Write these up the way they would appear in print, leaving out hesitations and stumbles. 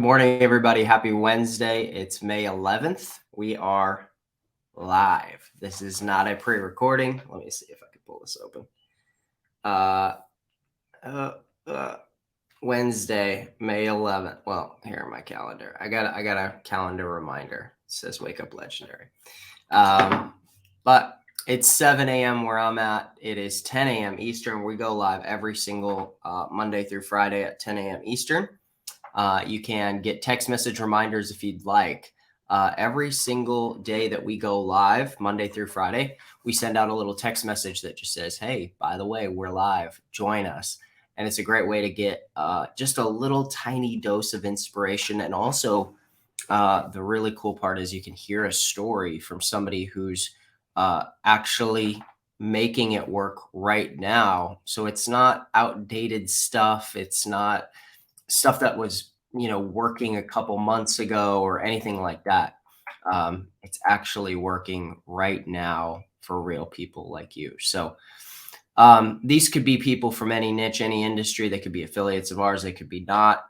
Good morning, everybody. Happy Wednesday. It's May 11th. We are live. This is not a pre-recording. Let me see if I can pull this open. Wednesday, May 11th. Well, here in my calendar. I got a calendar reminder. It says wake up legendary. But it's 7 a.m. where I'm at. It is 10 a.m. Eastern. We go live every single Monday through Friday at 10 a.m. Eastern. You can get text message reminders if you'd like. Every single day that we go live, Monday through Friday, we send out a little text message that just says, hey, by the way, we're live. Join us. And it's a great way to get just a little tiny dose of inspiration. And also, the really cool part is you can hear a story from somebody who's actually making it work right now. So it's not outdated stuff. It's not stuff that was, working a couple months ago or anything like that. It's actually working right now for real people like you. So these could be people from any niche, any industry. They could be affiliates of ours. They could be not.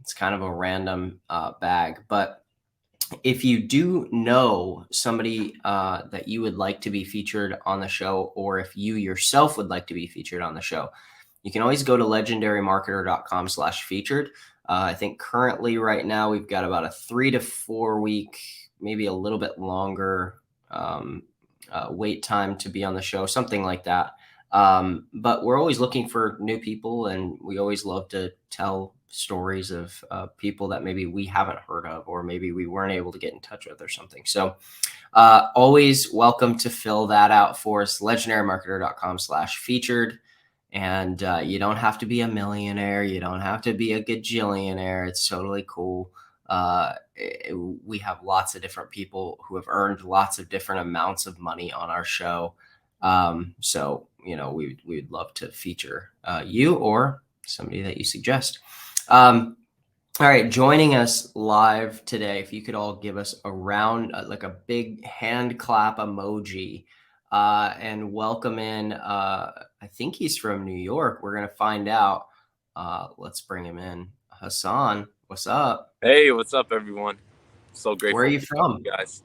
It's kind of a random bag. But if you do know somebody that you would like to be featured on the show, or if you yourself would like to be featured on the show, you can always go to legendarymarketer.com/featured. I think currently right now we've got about a 3 to 4 week, maybe a little bit longer wait time to be on the show, something like that. But we're always looking for new people, and we always love to tell stories of people that maybe we haven't heard of, or maybe we weren't able to get in touch with or something. So always welcome to fill that out for us, legendarymarketer.com/featured. And you don't have to be a millionaire. You don't have to be a gajillionaire. It's totally cool. We have lots of different people who have earned lots of different amounts of money on our show. So, we'd love to feature you or somebody that you suggest. All right, joining us live today, if you could all give us a round, like a big hand clap emoji, and welcome in, I think he's from New York. We're going to find out. Let's bring him in. Hassan, what's up? Hey, what's up, everyone? So grateful. Where are you from? You guys?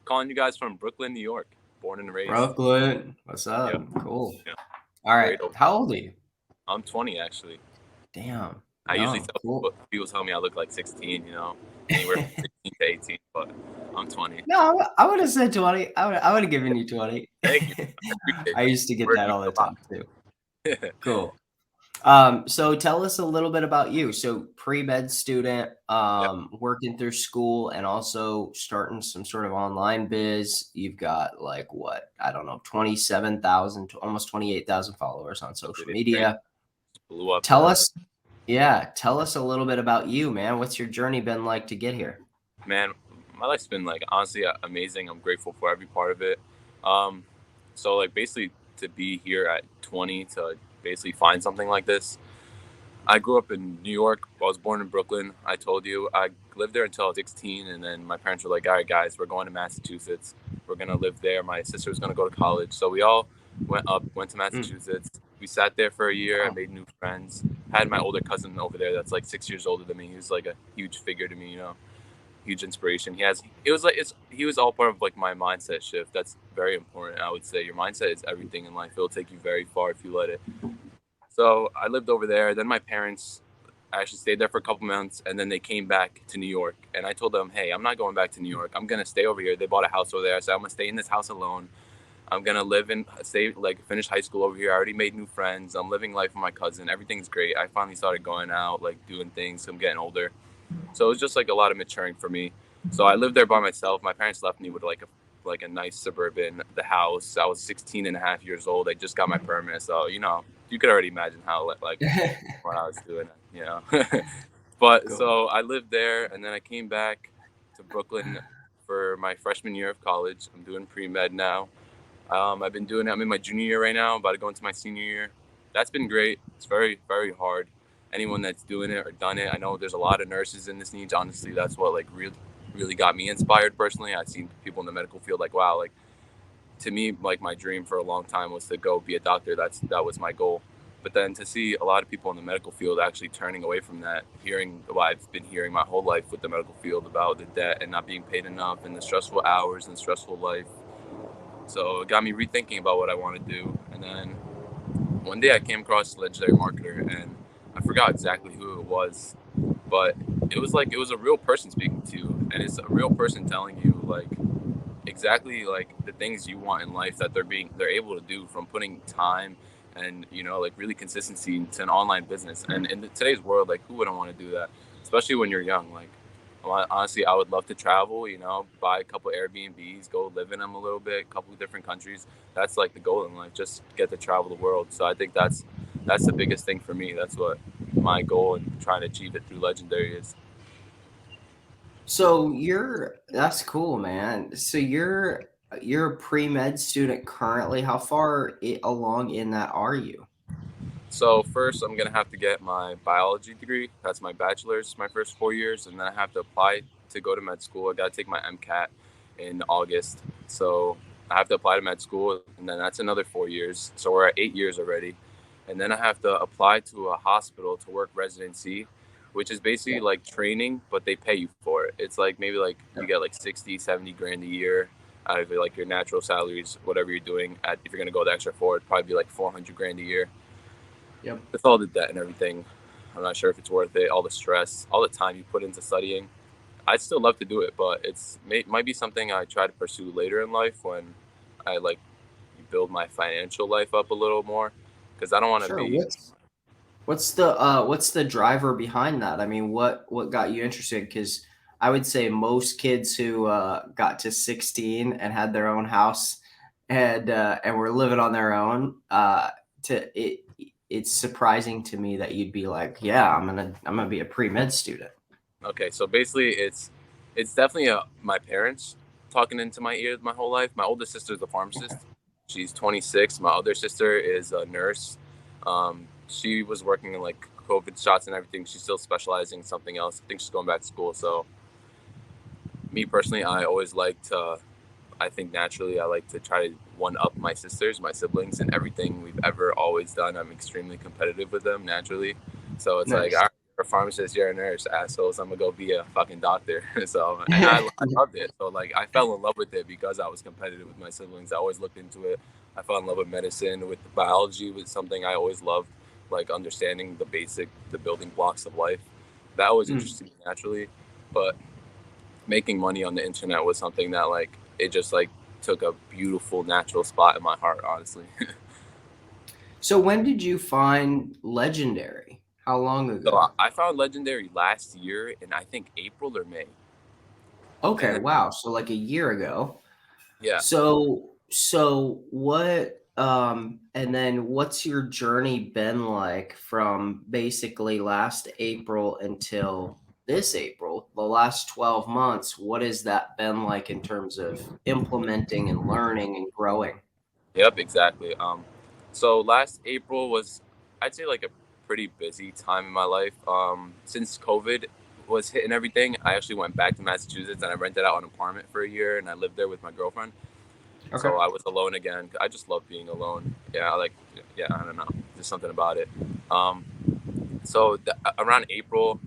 Calling you guys from Brooklyn, New York. Born and raised. Brooklyn. What's up? Yep. Cool. Yeah. All right. How old are you? I'm 20, actually. Damn. I usually tell people tell me I look like 16, anywhere from 16 to 18, but I'm 20. No, I would have said 20. I would have given you 20. Thank you. I used to get that all the time too. Cool. So tell us a little bit about you. So pre-med student, working through school and also starting some sort of online biz. You've got like what? I don't know, 27,000 to almost 28,000 followers on social media. Blew up. Tell us a little bit about you, man. What's your journey been like to get here? Man, my life's been like honestly amazing. I'm grateful for every part of it. So like basically to be here at 20 to basically find something like this. I grew up in New York. I was born in Brooklyn. I told you I lived there until I was 16, and then my parents were like, all right, guys, we're going to Massachusetts. We're going to live there. My sister was going to go to college. So we all went to Massachusetts. We sat there for a year. I made new friends. I had my older cousin over there that's like 6 years older than me. He was like a huge figure to me, huge inspiration. He was all part of like my mindset shift. That's very important. I would say your mindset is everything in life. It'll take you very far if you let it. So I lived over there. Then my parents actually stayed there for a couple months, and then they came back to New York. And I told them, hey, I'm not going back to New York. I'm going to stay over here. They bought a house over there. I said, I'm going to stay in this house alone. I'm going to finish high school over here. I already made new friends. I'm living life with my cousin. Everything's great. I finally started going out, like doing things. I'm getting older. So it was just like a lot of maturing for me. So I lived there by myself. My parents left me with like a nice suburban, the house. I was 16 and a half years old. I just got my permit. So, you could already imagine how like what I was doing, But cool. So I lived there, and then I came back to Brooklyn for my freshman year of college. I'm doing pre-med now. I've been doing it. I'm in my junior year right now. I'm about to go into my senior year. That's been great. It's very, very hard. Anyone that's doing it or done it, I know there's a lot of nurses in this niche. Honestly, that's what like really got me inspired personally. I've seen people in the medical field like, wow, to me, like my dream for a long time was to go be a doctor. That was my goal. But then to see a lot of people in the medical field actually turning away from that, hearing what I've been hearing my whole life with the medical field about the debt and not being paid enough and the stressful hours and stressful life. So it got me rethinking about what I want to do. And then one day I came across a legendary marketer, and I forgot exactly who it was, but it was a real person speaking to you, and it's a real person telling you like exactly like the things you want in life that they're able to do, from putting time and like really consistency into an online business. And in today's world, like, who wouldn't want to do that, especially when you're young? Like, honestly, I would love to travel, buy a couple Airbnbs, go live in them a little bit, a couple of different countries. That's like the goal in life, just get to travel the world. So I think that's the biggest thing for me. That's what my goal and trying to achieve it through legendary is. So that's cool, man. So you're a pre-med student currently. How far along in that are you? So first, I'm gonna have to get my biology degree. That's my bachelor's, my first 4 years, and then I have to apply to go to med school. I gotta take my MCAT in August. So I have to apply to med school, and then that's another 4 years. So we're at 8 years already. And then I have to apply to a hospital to work residency, which is basically Yep. like training, but they pay you for it. It's like maybe like you Yep. get like 60, 70 grand a year out of like your natural salaries, whatever you're doing. If you're gonna go the extra forward, probably be like 400 grand a year Yep. with all the debt and everything. I'm not sure if it's worth it. All the stress, all the time you put into studying. I'd still love to do it, but might be something I try to pursue later in life when I like build my financial life up a little more, because I don't want to Sure. be. What's the driver behind that? I mean, what got you interested? Because I would say most kids who got to 16 and had their own house and were living on their own, it's surprising to me that you'd be like, yeah, I'm gonna be a pre-med student. Okay, so basically, it's definitely my parents talking into my ears my whole life. My oldest sister is a pharmacist. She's 26. My other sister is a nurse. She was working in like COVID shots and everything. She's still specializing in something else. I think she's going back to school. So me personally, I always like to. I think naturally, I like to try to one up my sisters, my siblings, and everything we've ever always done. I'm extremely competitive with them naturally. So it's like, all Nice. right, you're a pharmacist, you're a nurse, assholes. I'm gonna go be a fucking doctor. So, and I loved it. So like, I fell in love with it because I was competitive with my siblings. I always looked into it. I fell in love with medicine, with biology, with something I always loved, like understanding the building blocks of life. That always Mm. interested me naturally, but making money on the internet was something that like it just like took a beautiful natural spot in my heart, honestly. So when did you find Legendary? How long So ago? I found legendary last year in I think April or May. And Okay, then wow. So like a year ago. yeah. So what and then what's your journey been like from basically last April until this April, the last 12 months? What has that been like in terms of implementing and learning and growing? Yep, exactly. So last April was, I'd say, like a pretty busy time in my life. Since COVID was hitting everything, I actually went back to Massachusetts and I rented out an apartment for a year and I lived there with my girlfriend. Okay. So I was alone again. I just love being alone. Yeah, yeah, I don't know, there's something about it. Um, so around April,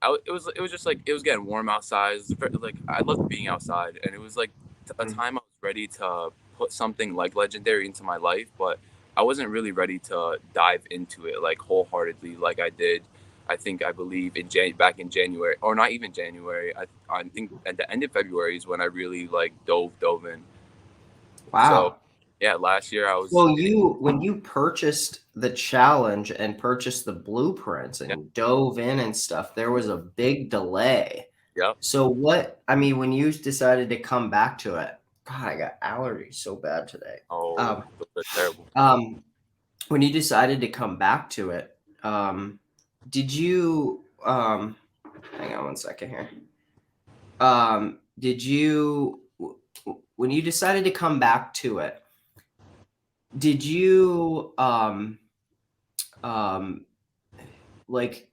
it was just like it was getting warm outside. It was like I loved being outside, and it was like a Mm. time I was ready to put something like legendary into my life, but I wasn't really ready to dive into it like wholeheartedly, like I did. I believe back in January, or not even January. I think at the end of February is when I really like dove in. So Wow. yeah, last year I was So hitting. when you purchased the challenge and purchased the blueprints Yeah, and dove in and stuff, there was a big delay. yeah. So I mean, when you decided to come back to it, God, I got allergies so bad today. Oh, Um, those are terrible. um, when you decided to come back to it, did you, hang on one second here. Did you, when you decided to come back to it, did you, um, like,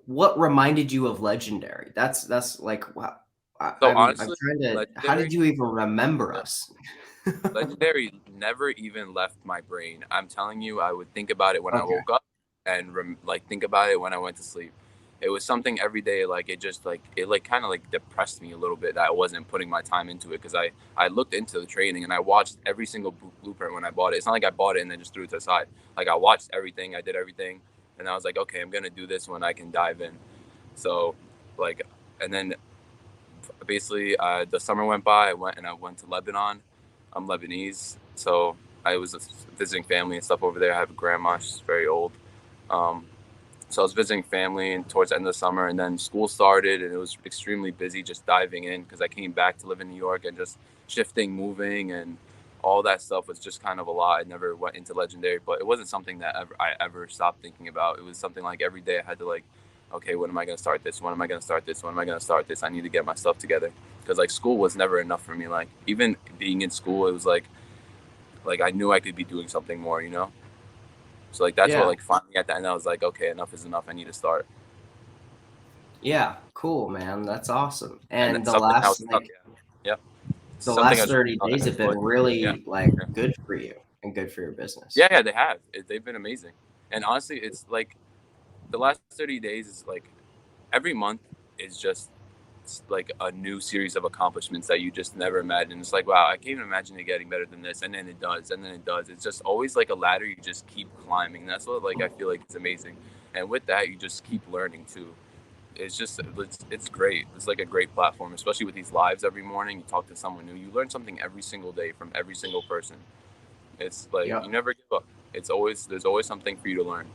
what reminded you of Legendary? That's like, wow. So I'm honestly, trying to. How did Legendary, you even remember yeah, us? Legendary never even left my brain. I'm telling you, I would think about it when I Okay. woke up, and like think about it when I went to sleep. It was something every day. Like it just like it like kind of like depressed me a little bit that I wasn't putting my time into it, because I looked into the training and I watched every single blueprint when I bought it. It's not like I bought it and then just threw it to the side. Like I watched everything, I did everything, and I was like, okay, I'm gonna do this when I can dive in. So, like, and then basically the summer went by. I went to Lebanon. I'm Lebanese, so I was visiting family and stuff over there. I have a grandma; she's very old. Um, so I was visiting family, and towards the end of the summer, and then school started, and it was extremely busy just diving in, because I came back to live in New York, and just shifting, moving, and all that stuff was just kind of a lot. I never went into Legendary, but it wasn't something that I ever stopped thinking about. It was something like every day I had to like, okay, when am I going to start this? When am I going to start this? When am I going to start this? I need to get my stuff together, because like school was never enough for me. Like even being in school, it was like I knew I could be doing something more, you know. So like that's what Yeah. like finally at the end I was like, okay, enough is enough. I need to start. Yeah. Cool, man. That's awesome. And And something I was stuck. Yeah, yeah. the Something I last was really 30 stuck days at. have been But yeah, really like yeah, good for you and good for your business. yeah, yeah. They have. They've been amazing. And honestly, it's like the last 30 days is like every month is just like a new series of accomplishments that you just never imagined. It's like, wow, I can't even imagine it getting better than this, and then it does, and then it does. It's just always like a ladder you just keep climbing. That's what like I feel like is amazing. And with that, you just keep learning too. It's great. It's like a great platform, especially with these lives every morning. You talk to someone new. You learn something every single day from every single person. It's like you Yep. never give up. There's always something for you to learn.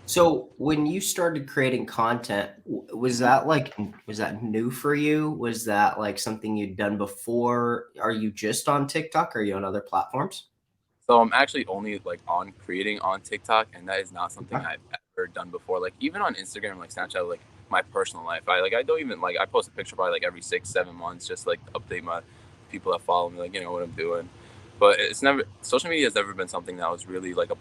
So when you started creating content, was Mm-hmm. that like was that new for you? Was that like something you'd done before? Are you just on TikTok? Or are you on other platforms? So I'm actually only like on creating on TikTok, and that is not something Okay. I've ever done before. Like even on Instagram, like Snapchat, like my personal life, I don't even like I post a picture probably like every 6 7 months, just like to update my people that follow me, like you know what I'm doing. But it's never social media has never been something that was really like a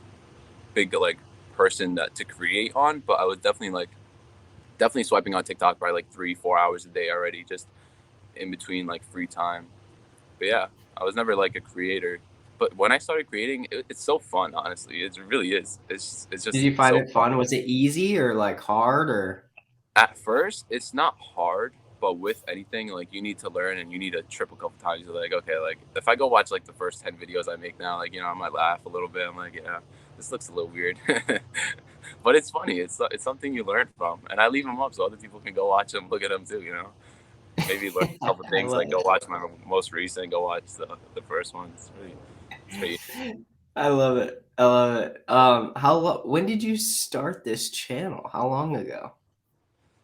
big like person that to create on. But I was definitely swiping on TikTok by like 3 4 hours a day already, just in between like free time. But yeah, I was never like a creator. But when I started creating, it's so fun. Honestly, it really is. It's Did just you find so it fun. fun? Was it easy or like hard or At first, it's not hard, but with anything, like you need to learn and you need to trip a couple times. You're like, okay, like if I go watch like the first 10 videos I make now, like you know, I might laugh a little bit. I'm like, yeah, this looks a little weird, but it's funny. It's something you learn from, and I leave them up so other people can go watch them, look at them too. You know, maybe learn a couple I things. love Like go watch my most recent, go watch the first one. It's pretty. it. I love it. I love it. When did you start this channel? How long ago?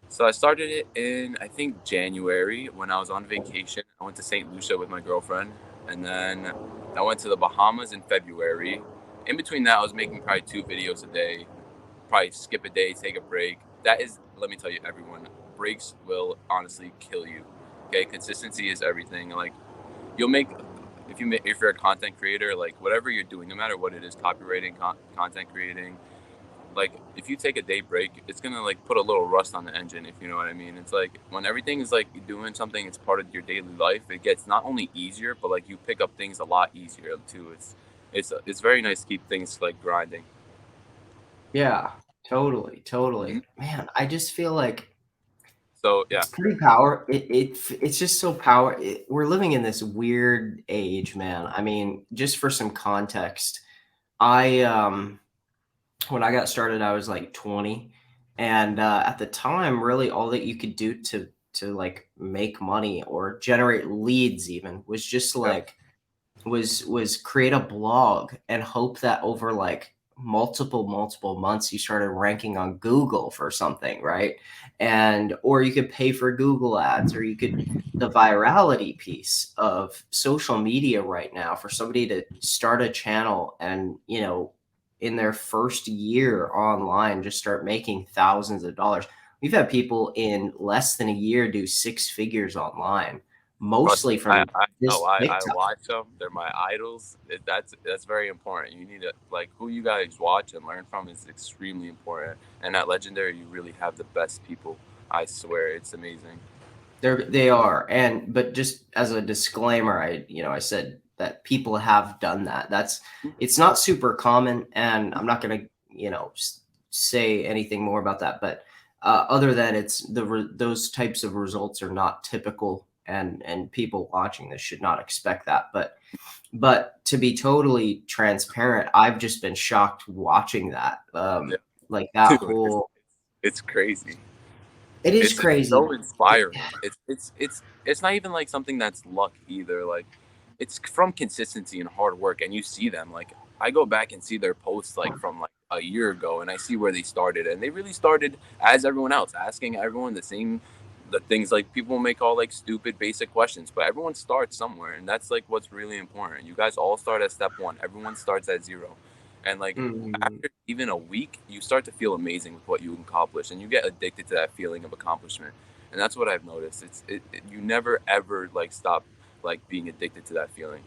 So I started it in I think January when I was on vacation. I went to St. Lucia with my girlfriend, and then I went to the Bahamas in February. In between that, I was making probably 2 videos a day. Probably skip a day, take a break. That is, let me tell you, everyone, breaks will honestly kill you. Okay, consistency is everything. Like you'll make if you're a content creator, like whatever you're doing, no matter what it is, copywriting, content creating, like if you take a day break, it's gonna like put a little rust on the engine, if you know what I mean. It's like when everything is like doing something, it's part of your daily life. It gets not only easier, but like you pick up things a lot easier too. It's very nice to keep things like grinding. Yeah, totally, Hmm. totally. Man, I just feel like So yeah, it's pretty power. It's just so power. We're living in this weird age, man. I mean, just for some context, I when I got started, I was like 20, and at the time, really all that you could do to like make money or generate leads even was just yep. like was create a blog and hope that over like multiple months you started ranking on Google for something, right? And or you could pay for Google ads, or you could the virality piece of social media right now for somebody to start a channel and, in their first year online just start making thousands of dollars. We've had people in less than a year do six figures online, Trust mostly me, I, from I know. this I TikTok. watch them. They're my idols. That's very important. You need to like who you guys watch and learn from is extremely important. And at Legendary, you really have the best people. I swear, it's amazing. They are. But just as a disclaimer, I said that people have done that. It's not super common, and I'm not going to, say anything more about that. But other than those types of results are not typical, and people watching this should not expect that. But to be totally transparent, I've just been shocked watching that. Yeah. Like that Dude, whole, it's crazy. it is It's so crazy. inspiring. It's not even like something that's luck either. Like it's from consistency and hard work, and you see them. Like I go back and see their posts like from like a year ago, and I see where they started, and they really started as everyone else, asking everyone the things like people may call like stupid basic questions, but everyone starts somewhere, and that's like what's really important. You guys all start at step one. Everyone starts at zero, and like Mm, after even a week, you start to feel amazing with what you accomplish, and you get addicted to that feeling of accomplishment. And that's what I've noticed. You never ever like stop like being addicted to that feeling.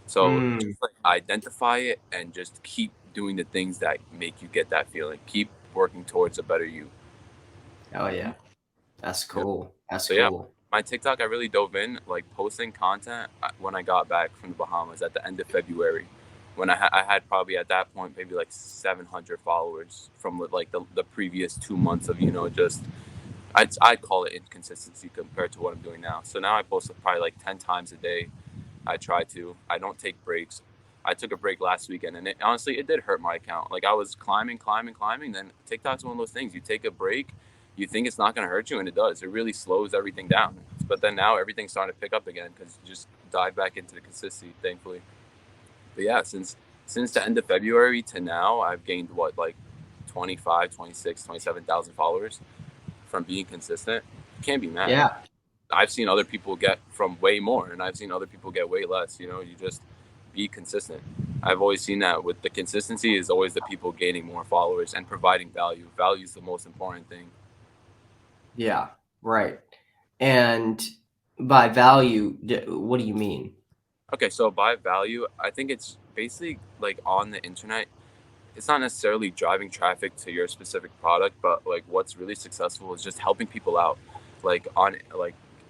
So mm. just like identify it and just keep doing the things that make you get that feeling. Keep working towards a better you. Oh Mm-hmm. yeah. That's Yep. cool. That's So yeah, cool. my TikTok I really dove in like posting content when I got back from the Bahamas at the end of February, when I had probably at that point maybe like 700 followers from like the previous 2 months of just I'd call it inconsistency compared to what I'm doing now. So now I post probably like 10 times a day. I try to. I don't take breaks. I took a break last weekend, and honestly, it did hurt my account. Like I was climbing, climbing, climbing. Then TikTok's one of those things. You take a break, you think it's not going to hurt you, and it does. It really slows everything down. But then now everything's starting to pick up again because you just dive back into the consistency, thankfully. But yeah, since the end of February to now, I've gained what like 25, 26, 27,000 followers from being consistent. You can't be mad. Yeah. I've seen other people get from way more, and I've seen other people get way less. You just be consistent. I've always seen that with the consistency is always the people gaining more followers and providing value. Value is the most important thing. Yeah. Right. And by value, what do you mean? Okay, so by value, I think it's basically like on the internet. It's not necessarily driving traffic to your specific product, but like what's really successful is just helping people out, like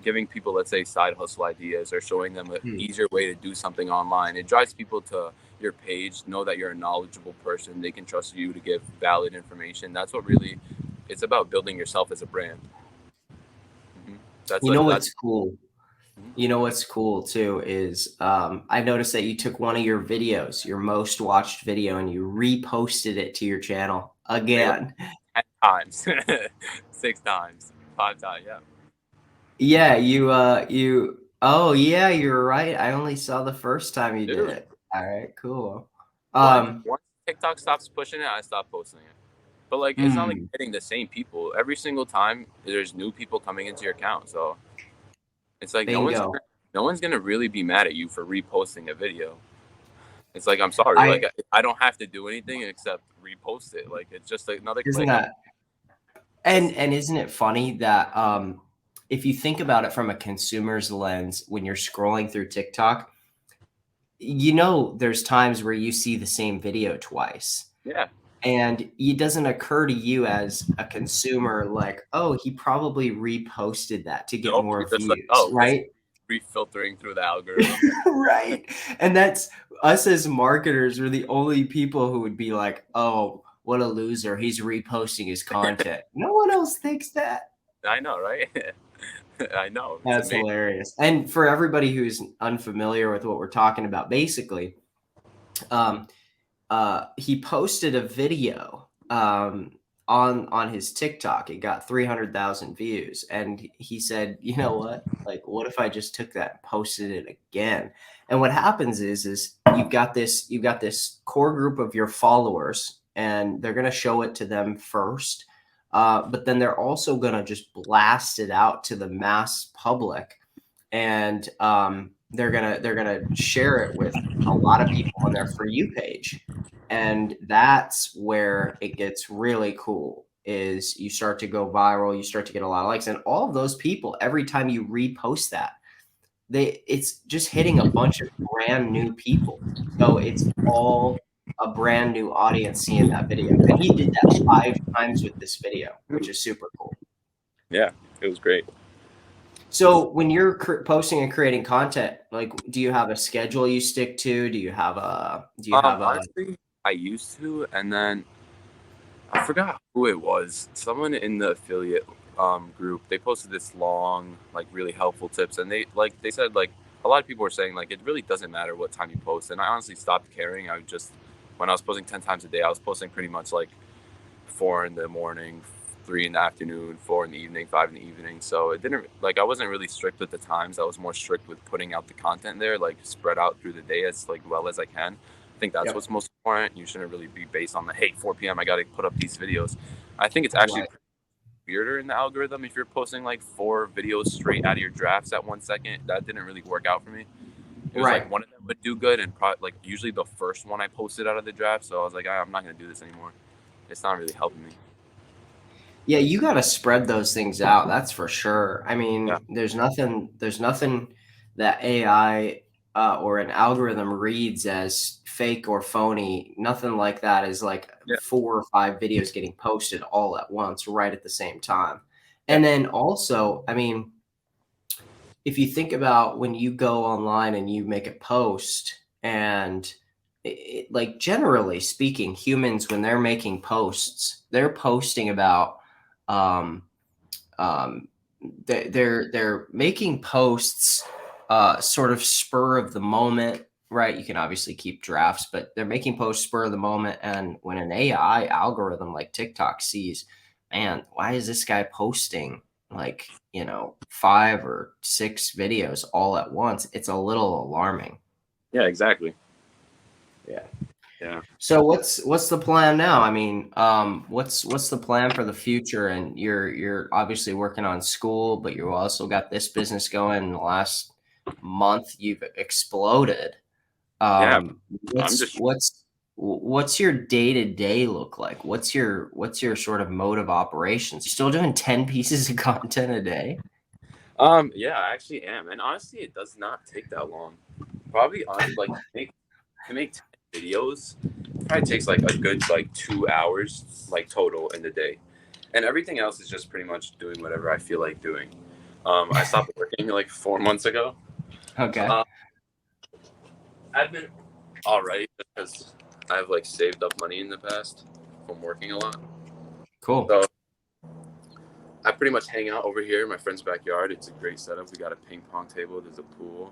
giving people, let's say, side hustle ideas or showing them an Hmm. easier way to do something online. It drives people to your page, know that you're a knowledgeable person. They can trust you to give valid information. That's what really it's about, building yourself as a brand. hmm That's You know like that's what's cool? You know what's cool too is I noticed that you took one of your videos, your most watched video, and you reposted it to your channel maybe like again. 10 times, 6 times, 5 times. Yeah, Yeah, oh yeah, you're right. I only saw the first time you did dude. it. All right, cool. Once Um, once TikTok stops pushing it, I stop posting it. But like, it's not like mm, hitting the same people every single time. There's new people coming into your account, so it's like bingo. no one's gonna really be mad at you for reposting a video. It's like I'm sorry, like I I don't have to do anything except repost it. Like it's just another Isn't click. that and isn't it funny that if you think about it from a consumer's lens when you're scrolling through TikTok, there's times where you see the same video twice. Yeah, And it doesn't occur to you as a consumer like, "Oh, he probably reposted that to get nope. more You're just like, views," oh, it's right? refiltering through the algorithm. Right. And that's us as marketers, we're the only people who would be like, "Oh, what a loser. He's reposting his content." No one else thinks that. I know, right? I know. It's That's amazing. hilarious. And for everybody who's unfamiliar with what we're talking about, basically, um, he posted a video on his TikTok. It got 300,000 views, and he said, "You know what? Like, what if I just took that and posted it again?" And what happens is you've got this core group of your followers, and they're gonna show it to them first, but then they're also gonna just blast it out to the mass public, and they're gonna share it with a lot of people on their For You page. And that's where it gets really cool is you start to go viral, you start to get a lot of likes, and all of those people, every time you repost that, it's just hitting a bunch of brand new people. So it's all a brand new audience seeing that video. And he did that 5 times with this video, which is super cool. Yeah, it was great. So when you're posting and creating content, like, do you have a schedule you stick to? Do you have a Honestly, I used to, and then I forgot who it was. Someone in the affiliate group. They posted this long, like really helpful tips, and they said like a lot of people were saying like it really doesn't matter what time you post. And I honestly stopped caring. I would just when I was posting 10 times a day, I was posting pretty much like 4 in the morning, 3 in the afternoon, 4 in the evening, 5 in the evening. So it didn't like I wasn't really strict with the times. I was more strict with putting out the content there, like spread out through the day as like well as I can. I think that's Yep. what's most important. You shouldn't really be based on the hey 4 p.m. I got to put up these videos. I think it's actually Right. weirder in the algorithm if you're posting like 4 videos straight out of your drafts at 1 second. That didn't really work out for me. It was like Right. one of them would do good, and like usually the first one I posted out of the draft. So I was like, I'm not gonna do this anymore. It's not really helping me. Yeah, you got to spread those things out. That's for sure. I Yeah. mean, there's nothing that AI or an algorithm reads as fake or phony. Nothing like that is like Yeah. 4 or 5 videos getting posted all at once, right at the same time. Yeah. And then also, I mean, if you think about when you go online and you make a post and like generally speaking, humans when they're making posts, they're posting about um, um, they're making posts sort of spur of the moment, right? You can obviously keep drafts, but they're making posts spur of the moment. And when an AI algorithm like TikTok sees, man, why is this guy posting like 5 or 6 videos all at once? It's a little alarming. Yeah, exactly. Yeah. Yeah. So what's the plan now? I mean, what's the plan for the future? And you're obviously working on school, but you also got this business going. In the last month, you've exploded. Yeah. Um, I'm what's just what's what's your day to day look like? What's your sort of mode of operations? You still doing 10 pieces of content a day? yeah, I actually am. And honestly it does not take that long. Probably on like to make 10 videos probably takes like a good like 2 hours like total in the day. And everything else is just pretty much doing whatever I feel like doing. I stopped working like 4 months ago. Okay, Uh, I've been all right because I've like saved up money in the past from working a lot. cool. So I pretty much hang out over here in my friend's backyard. It's a great setup. We got a ping pong table. There's a pool.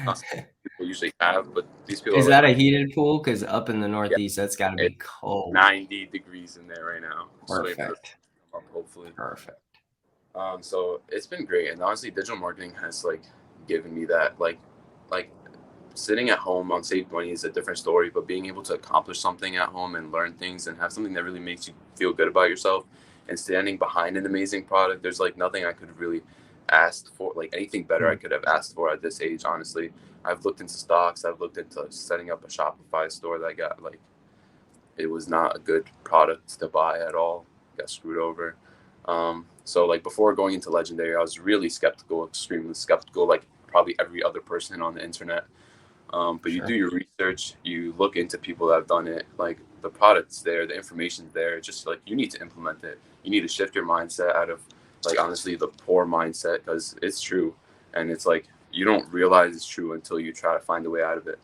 Not something people usually have, but these people are Is like, that a heated pool? Because up in the yeah, Northeast, that's got to it's be cold. 90 degrees in there right now. Just waiting for the Perfect. to come up, hopefully. Perfect. So it's been great, and honestly, digital marketing has like given me that like sitting at home on saved money is a different story, but being able to accomplish something at home and learn things and have something that really makes you feel good about yourself and standing behind an amazing product, there's like nothing I could really ask for, like anything better I Mm. could have asked for at this age, honestly. I've looked into stocks, I've looked into setting up a Shopify store that I got like it was not a good product to buy at all. Got screwed over. So like before going into Legendary, I was really skeptical, extremely skeptical, like probably every other person on the internet. But you do Sure. your research, you look into people that have done it, like the product's there, the information's there. Just like you need to implement it. You need to shift your mindset out of like honestly the poor mindset because it's true, and it's like you don't realize it's true until you try to find a way out of it.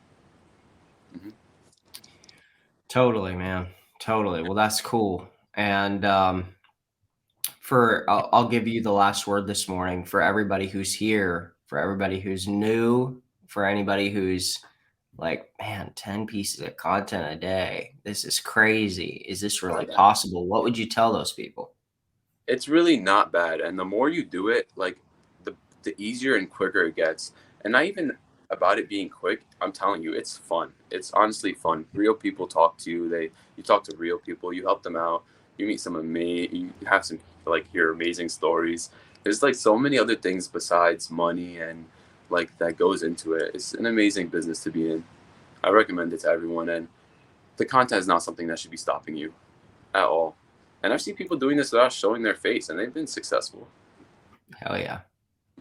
Mm-hmm. Totally, man. Totally. Well, that's cool. And I'll give you the last word this morning for everybody who's here, for everybody who's new, for anybody who's like, man, 10 pieces of content a day. This is crazy. Is this really possible? What would you tell those people? It's really not bad, and the more you do it, like the easier and quicker it gets. And not even about it being quick, I'm telling you, it's fun. It's honestly fun. Real people talk to you. You talk to real people, you help them out, you meet some amazing, you have some like your amazing stories. There's like so many other things besides money and like that goes into it. It's an amazing business to be in. I recommend it to everyone, and the content is not something that should be stopping you at all. And I've seen people doing this without showing their face, and they've been successful. Hell yeah.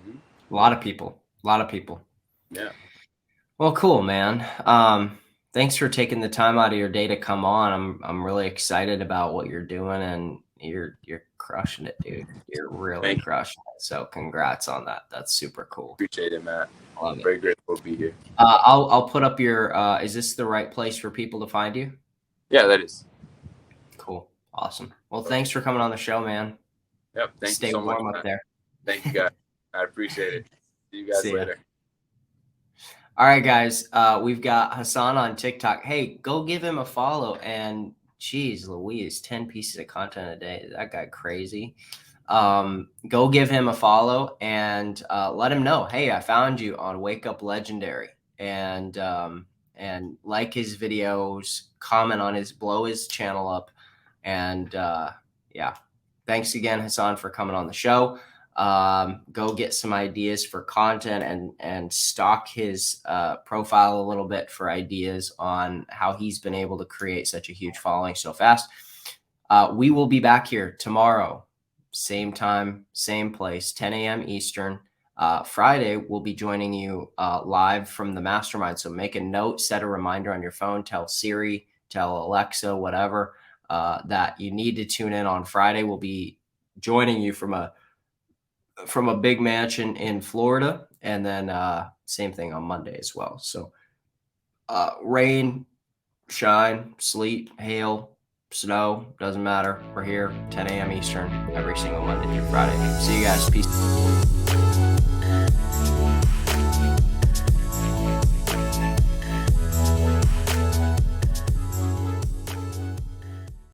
Hmm. A lot of people. A lot of people. Yeah. Well, cool, man. Thanks for taking the time out of your day to come on. I'm really excited about what you're doing, and You're crushing it, dude. You're really Thank you. crushing it. So congrats on that. That's super cool. Appreciate it, Matt. Love I'm it. very grateful to be here. I'll put up your. Is this the right place for people to find you? Yeah, that is. Cool. Awesome. Well, thanks for coming on the show, man. Yep. Thank Stay you so much. warm up Matt. there. Thank you, guys. I appreciate it. See you guys See ya. later. All right, guys. We've got Hassan on TikTok. Hey, go give him a follow. And geez, Louise, 10 pieces of content a day. That guy crazy. Go give him a follow and let him know, hey, I found you on Wake Up Legendary. And like his videos, comment on his, blow his channel up. And yeah, thanks again, Hassan, for coming on the show. Go get some ideas for content and stalk his profile a little bit for ideas on how he's been able to create such a huge following so fast. We will be back here tomorrow, same time, same place, 10 a.m. Eastern. Friday, we'll be joining you live from the mastermind. So make a note, set a reminder on your phone, tell Siri, tell Alexa, whatever, that you need to tune in on Friday. We'll be joining you from a big mansion in Florida, and then same thing on Monday as well. So rain, shine, sleet, hail, snow, doesn't matter. We're here 10 a.m. Eastern every single Monday through Friday. See you guys. Peace.